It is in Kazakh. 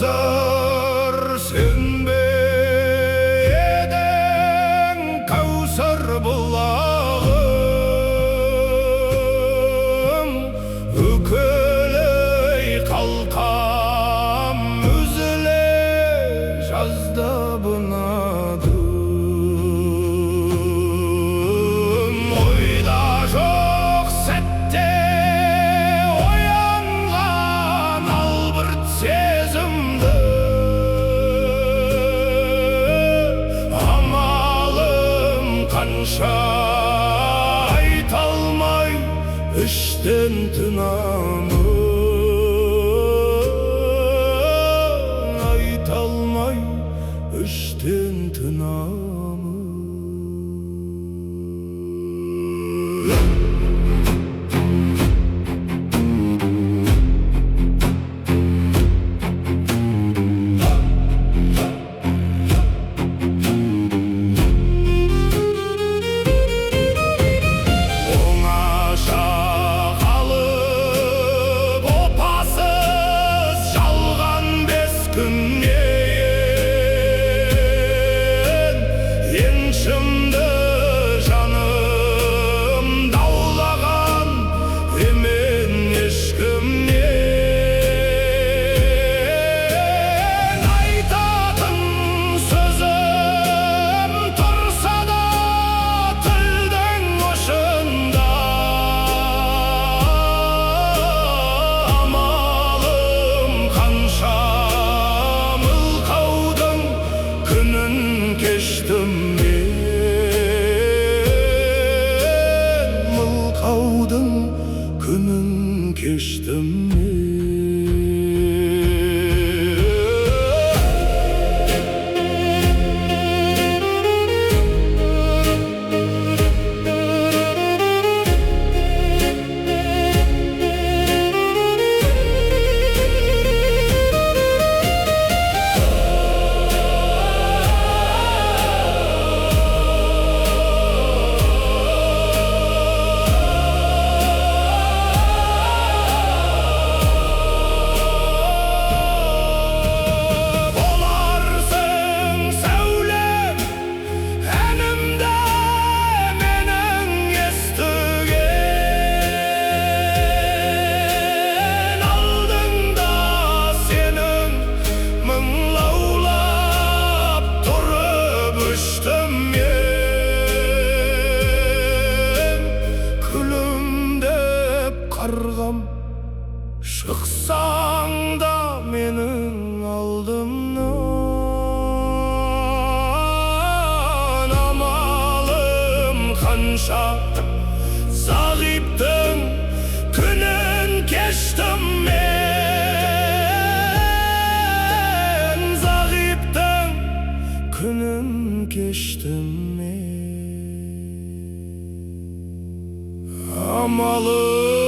Kavsar sen be eden Kavsar bulağım Ököley kalkam üzüle жазда bunadım Oyda жоқ сәтте оянған албырт сезімді амалым қанша айта алмай іштен тынамын айта алмай іштен тынамын оңаша қалып опасыз жалған 5 күннен еншімді жаным даулаған емен ешкімнен айтатын сөзім тұрса да тілдің ұшында амалым қанша мылқаудың күнін кештім мен мылқаудың күнін кештім мен Боларсың сәулем әнімді менің естіген алдыңда сенің мұңлаулап тұрып өштім мен күлімдеп қарғам шықсаң да менің алдымнан амалым қанша зағиптың күнін кештім мен зағиптың күнін кештім мен амалым